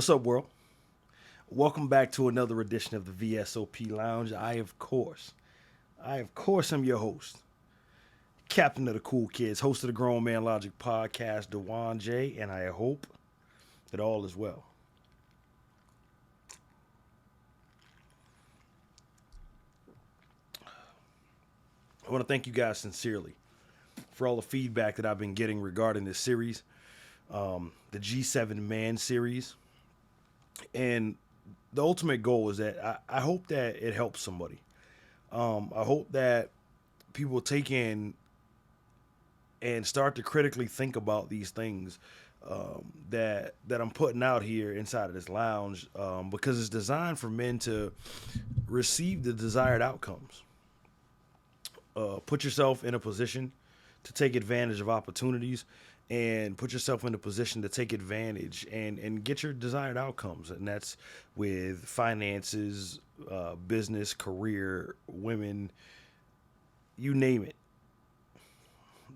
What's up, world? Welcome back to another edition of the VSOP Lounge. I, of course, am your host, Captain of the Cool Kids, host of the Grown Man Logic podcast, DeJuan J, and I hope that all is well. I want to thank you guys sincerely for all the feedback that I've been getting regarding this series, the G7 Man series. And the ultimate goal is that I hope that it helps somebody. I hope that people take in and start to critically think about these things that I'm putting out here inside of this lounge, because it's designed for men to receive the desired outcomes. Put yourself in a position to take advantage of opportunities and put yourself in a position to take advantage and get your desired outcomes. And that's with finances, business, career, women, you name it.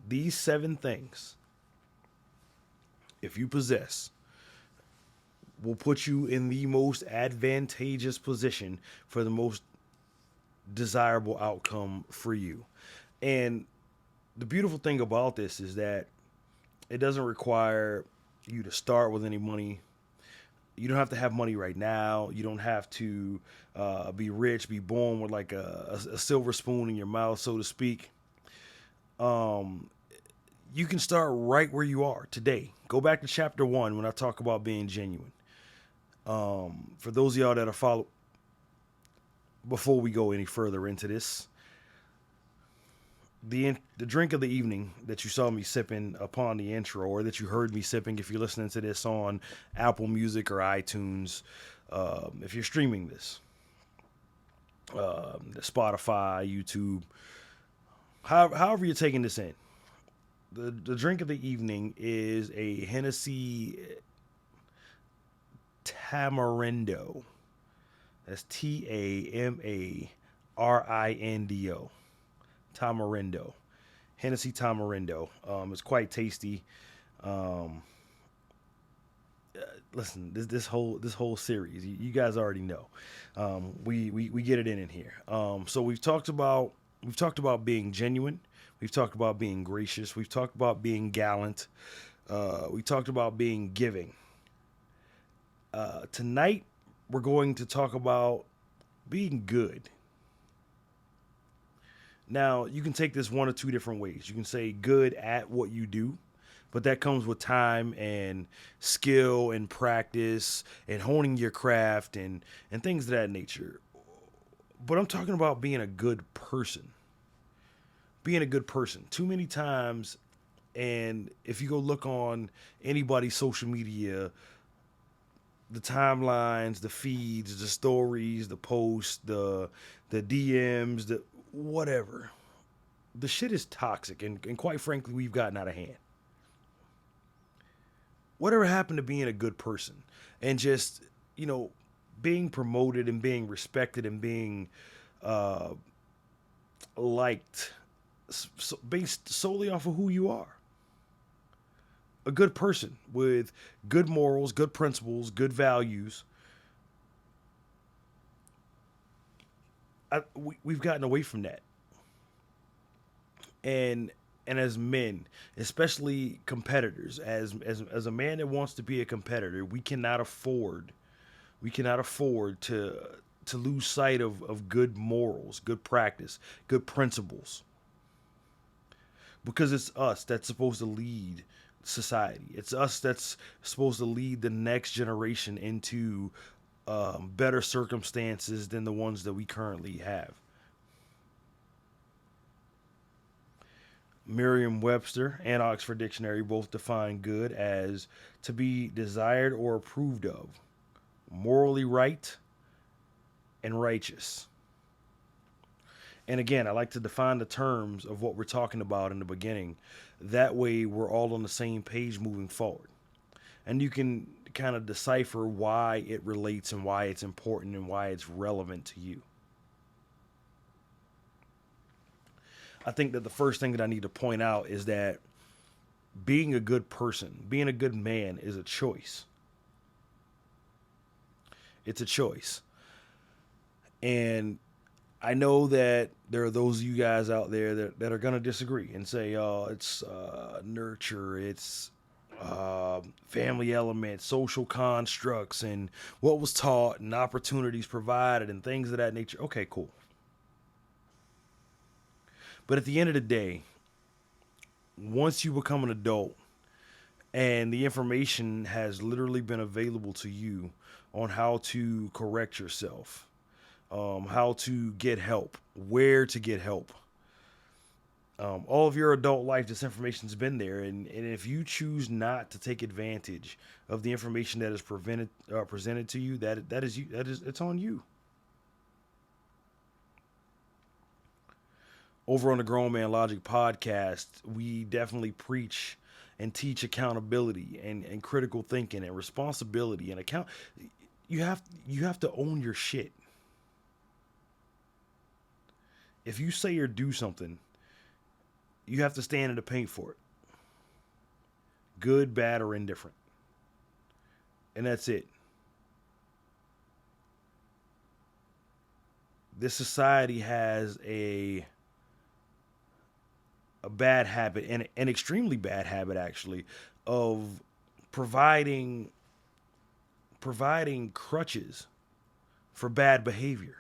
These seven things, if you possess, will put you in the most advantageous position for the most desirable outcome for you. And the beautiful thing about this is that it doesn't require you to start with any money. You don't have to have money right now. You don't have to be rich, be born with like a silver spoon in your mouth, so to speak. You can start right where you are today. Go back to chapter 1 when I talk about being genuine. For those of y'all that are follow, before we go any further into this, the drink of the evening that you saw me sipping upon the intro, or that you heard me sipping if you're listening to this on Apple Music or iTunes, if you're streaming this, the Spotify, YouTube, however you're taking this in. The drink of the evening is a Hennessy Tamarindo. That's Tamarindo. Tamarindo. Hennessy Tamarindo. It's quite tasty. Listen, this whole series, you guys already know. We get it in here. So we've talked about being genuine. We've talked about being gracious. We've talked about being gallant. We talked about being giving. Tonight we're going to talk about being good. Now, you can take this one or two different ways. You can say good at what you do, but that comes with time and skill and practice and honing your craft and things of that nature. But I'm talking about being a good person. Being a good person. Too many times, and if you go look on anybody's social media, the timelines, the feeds, the stories, the posts, the DMs, the whatever. The shit is toxic, and quite frankly, we've gotten out of hand. Whatever happened to being a good person and just, being promoted and being respected and being liked, based solely off of who you are? A good person with good morals, good principles, good values. We've gotten away from that. And as men, especially competitors, as a man that wants to be a competitor, we cannot afford to lose sight of good morals, good practice, good principles. Because it's us that's supposed to lead society. It's us that's supposed to lead the next generation into better circumstances than the ones that we currently have. Merriam-Webster and Oxford Dictionary both define good as to be desired or approved of, morally right and righteous. And again, I like to define the terms of what we're talking about in the beginning. That way we're all on the same page moving forward. And you can kind of decipher why it relates and why it's important and why it's relevant to you. I think that the first thing that I need to point out is that being a good person, being a good man is a choice. It's a choice. And I know that there are those of you guys out there that are going to disagree and say, oh, it's nurture, it's family elements, social constructs, and what was taught and opportunities provided and things of that nature. Okay, cool. But at the end of the day, once you become an adult and the information has literally been available to you on how to correct yourself, how to get help, where to get help. All of your adult life, this information's been there, and if you choose not to take advantage of the information that is presented to you, that is you. It's on you. Over on the Grown Man Logic podcast, we definitely preach and teach accountability and critical thinking and responsibility and account. You have to own your shit. If you say or do something, you have to stand in the paint for it. Good, bad, or indifferent. And that's it. This society has a bad habit, and an extremely bad habit actually, of providing crutches for bad behavior,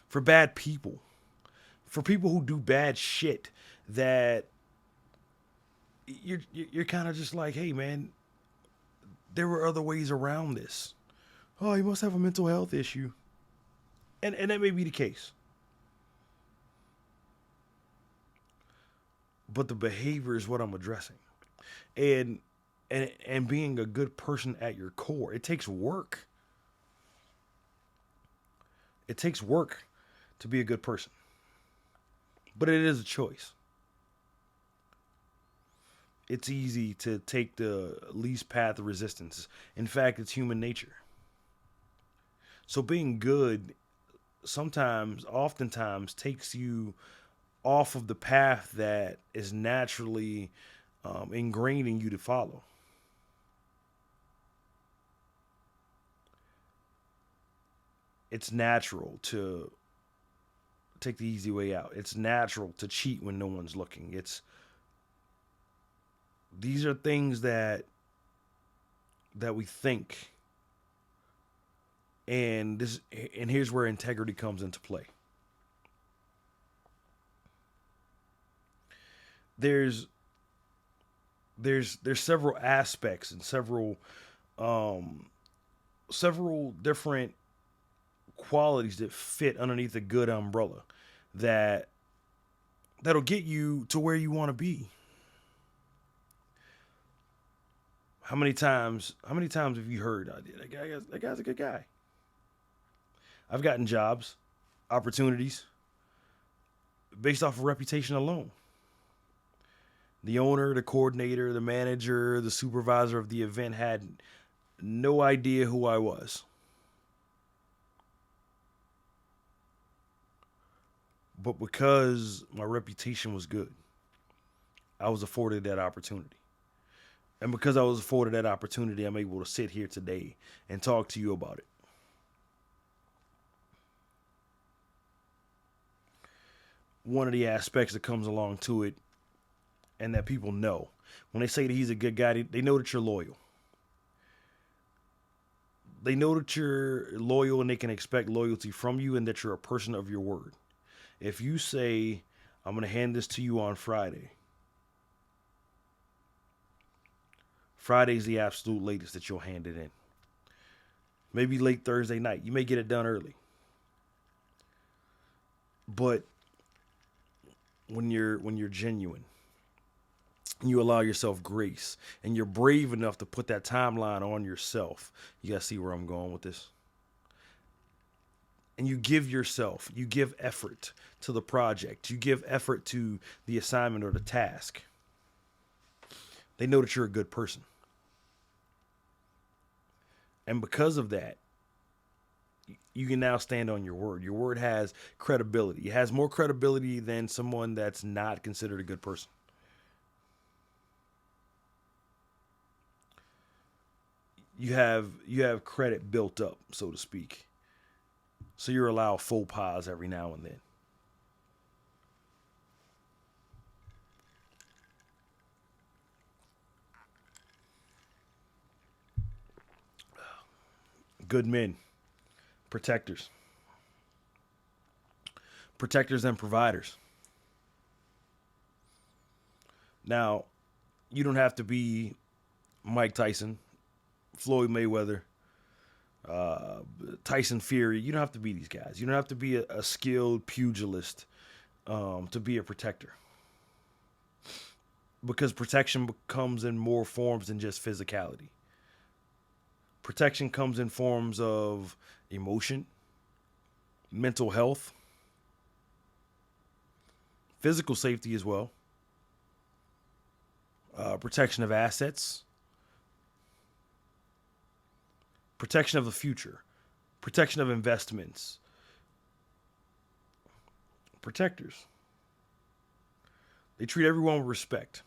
for bad people, for people who do bad shit, that you're kind of just like, hey man, there were other ways around this. Oh, you must have a mental health issue. And that may be the case. But the behavior is what I'm addressing. And being a good person at your core, it takes work. It takes work to be a good person. But it is a choice. It's easy to take the least path of resistance. In fact, it's human nature. So being good oftentimes takes you off of the path that is naturally ingrained in you to follow. It's natural to take the easy way out. It's natural to cheat when no one's looking. These are things that we think. And here's where integrity comes into play. There's several aspects and several different qualities that fit underneath a good umbrella that'll get you to where you want to be. How many times have you heard, that guy's a good guy? I've gotten jobs, opportunities based off of reputation alone. The owner, the coordinator, the manager, the supervisor of the event had no idea who I was. But because my reputation was good, I was afforded that opportunity. And because I was afforded that opportunity, I'm able to sit here today and talk to you about it. One of the aspects that comes along to it, and that people know, when they say that he's a good guy, they know that you're loyal. They know that you're loyal and they can expect loyalty from you, and that you're a person of your word. If you say, I'm going to hand this to you on Friday, Friday's the absolute latest that you'll hand it in. Maybe late Thursday night. You may get it done early. But when you're genuine, you allow yourself grace, and you're brave enough to put that timeline on yourself. You got to see where I'm going with this. And you give effort to the project. You give effort to the assignment or the task. They know that you're a good person. And because of that, you can now stand on your word. Your word has credibility. It has more credibility than someone that's not considered a good person. you have credit built up, so to speak. So you're allowed faux pas every now and then. Good men, protectors, protectors and providers. Now, you don't have to be Mike Tyson, Floyd Mayweather, uh, Tyson Fury. You don't have to be these guys. You don't have to be a skilled pugilist to be a protector, because protection comes in more forms than just physicality. Protection comes in forms of emotion, mental health, physical safety as well, protection of assets, protection of the future, protection of investments. Protectors, they treat everyone with respect.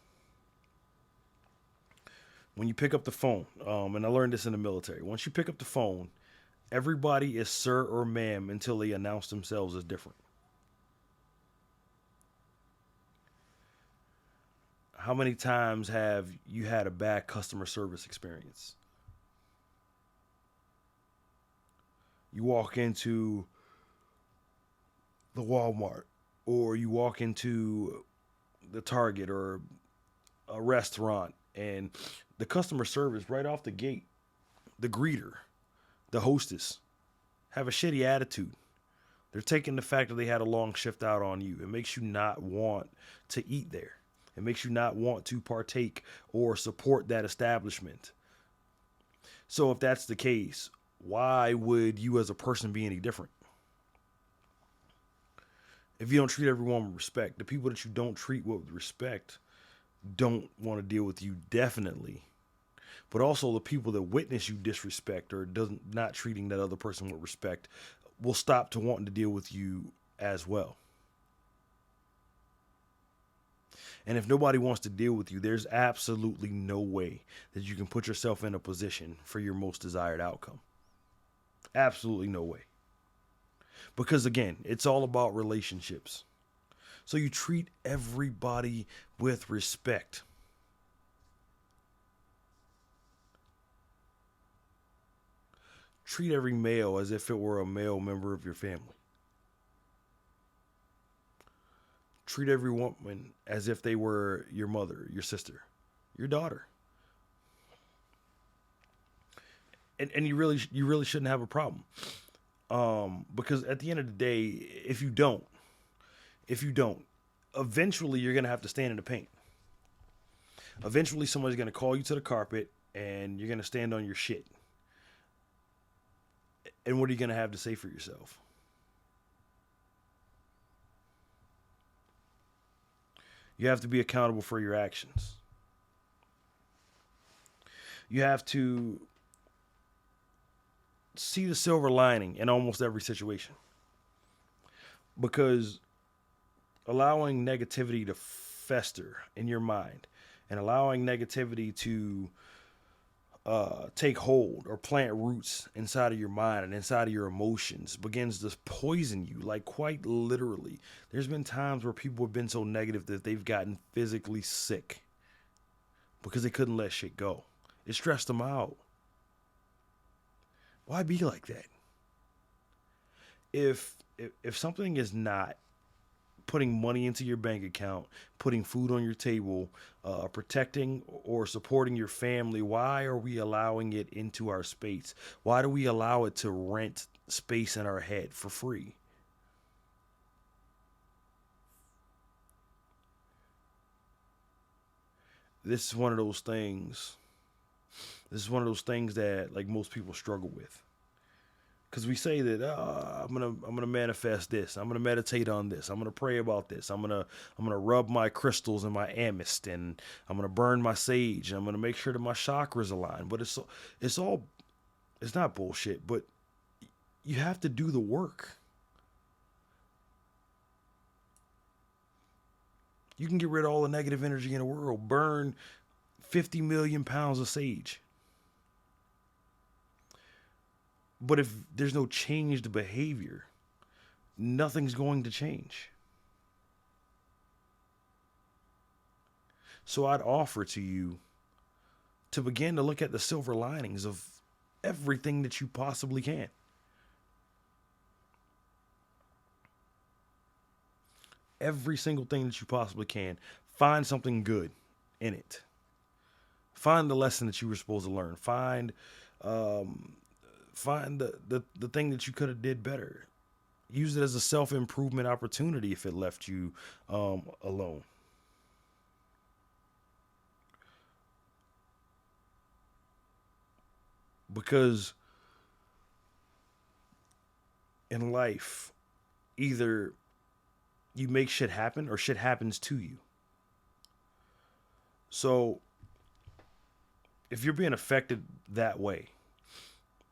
When you pick up the phone, and I learned this in the military, once you pick up the phone, everybody is sir or ma'am until they announce themselves as different. How many times have you had a bad customer service experience? You walk into the Walmart, or you walk into the Target or a restaurant, and the customer service right off the gate, the greeter, the hostess, have a shitty attitude. They're taking the fact that they had a long shift out on you. It makes you not want to eat there. It makes you not want to partake or support that establishment. So if that's the case, why would you as a person be any different? If you don't treat everyone with respect, the people that you don't treat with respect don't want to deal with you, definitely. But also the people that witness you disrespect or doesn't not treating that other person with respect will stop to wanting to deal with you as well. And if nobody wants to deal with you, there's absolutely no way that you can put yourself in a position for your most desired outcome. Absolutely no way. Because again, it's all about relationships. So you treat everybody with respect. Treat every male as if it were a male member of your family. Treat every woman as if they were your mother, your sister, your daughter. And you really shouldn't have a problem. Because at the end of the day, if you don't, eventually you're gonna have to stand in the paint. Eventually somebody's gonna call you to the carpet and you're gonna stand on your shit. And what are you gonna have to say for yourself? You have to be accountable for your actions. You have to see the silver lining in almost every situation. Because allowing negativity to fester in your mind and allowing negativity to take hold or plant roots inside of your mind and inside of your emotions begins to poison you, like quite literally. There's been times where people have been so negative that they've gotten physically sick because they couldn't let shit go. It stressed them out. Why be like that? If something is not putting money into your bank account, putting food on your table, protecting or supporting your family, why are we allowing it into our space? Why do we allow it to rent space in our head for free? This is one of those things. This is one of those things that like most people struggle with. Because we say that I'm gonna manifest this. I'm gonna meditate on this. I'm gonna pray about this. I'm gonna rub my crystals and my amethyst, and I'm gonna burn my sage. And I'm gonna make sure that my chakras align. But it's all it's not bullshit. But you have to do the work. You can get rid of all the negative energy in the world. Burn 50 million pounds of sage. But if there's no changed behavior, nothing's going to change. So I'd offer to you to begin to look at the silver linings of everything that you possibly can. Every single thing that you possibly can. Find something good in it. Find the lesson that you were supposed to learn. Um, find the thing that you could have did better. Use it as a self improvement opportunity if it left you alone. Because in life, either you make shit happen or shit happens to you. So if you're being affected that way,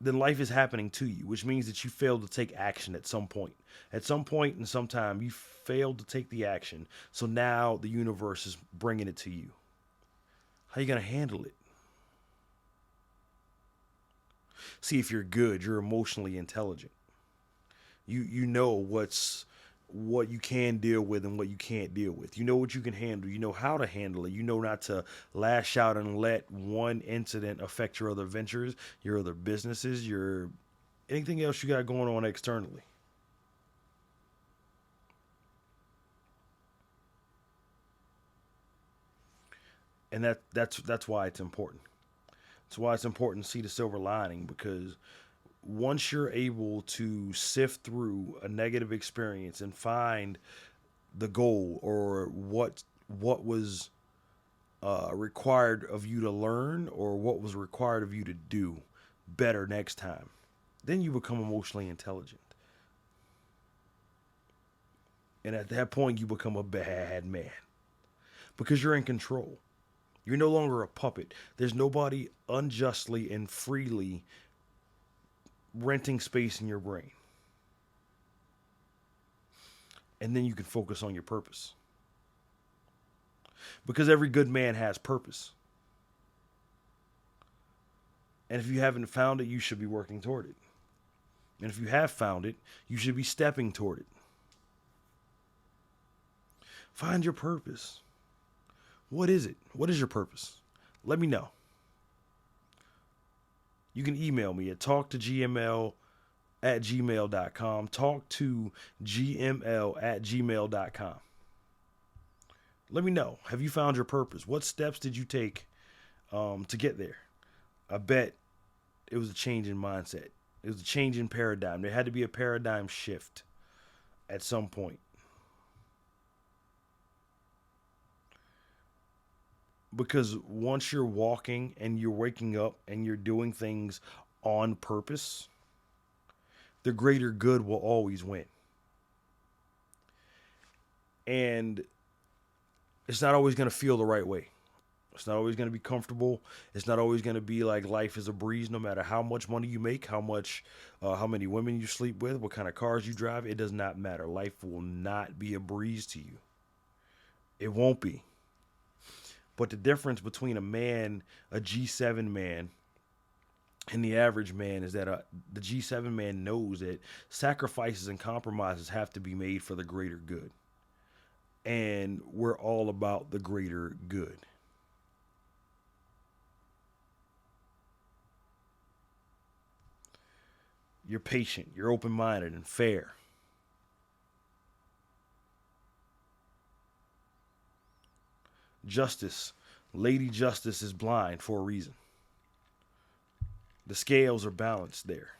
then life is happening to you, which means that you failed to take action at some point. At some point in some time, you failed to take the action. So now the universe is bringing it to you. How you going to handle it? See, if you're good, you're emotionally intelligent. You know what you can deal with and what you can't deal with. You know what you can handle. You know how to handle it. You know not to lash out and let one incident affect your other ventures, your other businesses, your anything else you got going on externally. And that's why it's important. That's why it's important to see the silver lining, because once you're able to sift through a negative experience and find the goal or what was required of you to learn or what was required of you to do better next time, then you become emotionally intelligent. And at that point, you become a bad man because you're in control. You're no longer a puppet. There's nobody unjustly and freely renting space in your brain. And then you can focus on your purpose. Because every good man has purpose. And if you haven't found it, you should be working toward it. And if you have found it, you should be stepping toward it. Find your purpose. What is it? What is your purpose? Let me know. You can email me at talktogml@gmail.com. Talktogml@gmail.com. Let me know. Have you found your purpose? What steps did you take to get there? I bet it was a change in mindset. It was a change in paradigm. There had to be a paradigm shift at some point. Because once you're walking and you're waking up and you're doing things on purpose, the greater good will always win. And it's not always going to feel the right way. It's not always going to be comfortable. It's not always going to be like life is a breeze, no matter how much money you make, how many women you sleep with, what kind of cars you drive. It does not matter. Life will not be a breeze to you. It won't be. But the difference between a G7 man, and the average man is that the G7 man knows that sacrifices and compromises have to be made for the greater good. And we're all about the greater good. You're patient, you're open-minded and fair. Justice, Lady Justice is blind for a reason. The scales are balanced there.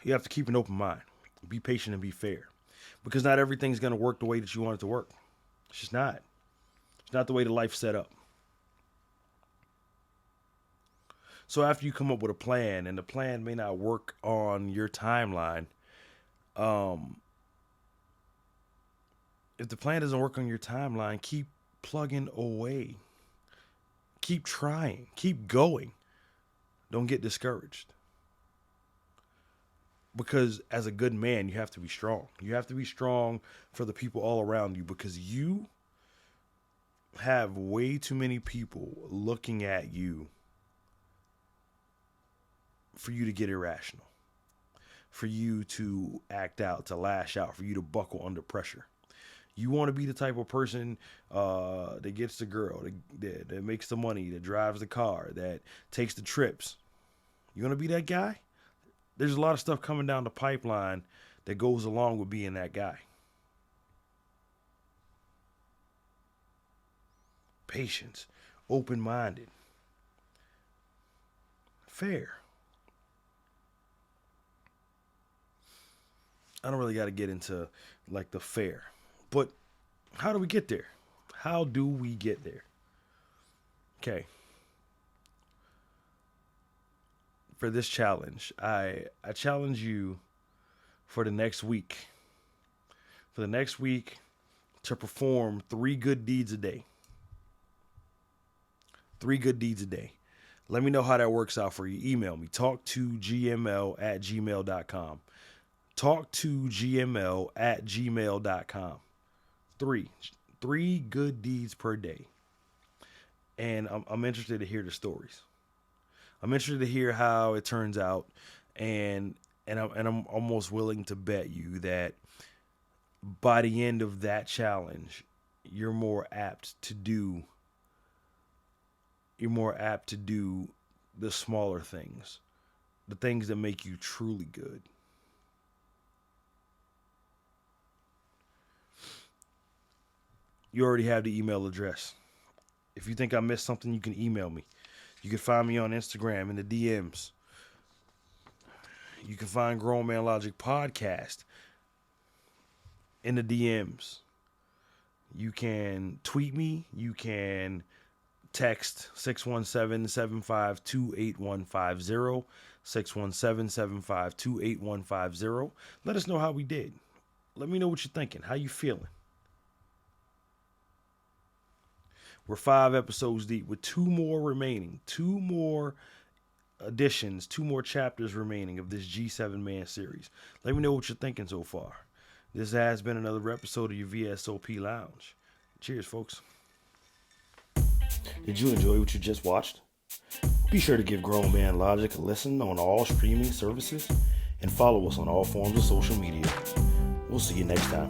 You have to keep an open mind. Be patient and be fair. Because not everything's going to work the way that you want it to work. It's just not. It's not the way the life's set up. So after you come up with a plan, and the plan may not work on your timeline, um, if the plan doesn't work on your timeline, keep plugging away. Keep trying. Keep going. Don't get discouraged. Because as a good man, you have to be strong. You have to be strong for the people all around you, because you have way too many people looking at you for you to get irrational, for you to act out, to lash out, for you to buckle under pressure. You want to be the type of person that gets the girl, that makes the money, that drives the car, that takes the trips. You want to be that guy? There's a lot of stuff coming down the pipeline that goes along with being that guy. Patience, open-minded, fair. I don't really got to get into like the fair, but how do we get there? How do we get there? Okay. For this challenge, I challenge you for the next week. For the next week to perform 3 good deeds a day. 3 good deeds a day. Let me know how that works out for you. Email me, talk2gml@gmail.com. talk2gml@gmail.com. 3 good deeds per day. And I'm interested to hear the stories. I'm interested to hear how it turns out, and I'm almost willing to bet you that by the end of that challenge, you're more apt to do the smaller things, the things that make you truly good. You already have the email address. If you think I missed something, you can email me. You can find me on Instagram in the DMs. You can find Grown Man Logic Podcast in the DMs. You can tweet me. You can text 617-752-8150. 617-752-8150. Let us know how we did. Let me know what you're thinking. How you feeling? We're 5 episodes deep with 2 more remaining. 2 more editions, 2 more chapters remaining of this G7 Man series. Let me know what you're thinking so far. This has been another episode of your VSOP Lounge. Cheers, folks. Did you enjoy what you just watched? Be sure to give Grown Man Logic a listen on all streaming services and follow us on all forms of social media. We'll see you next time.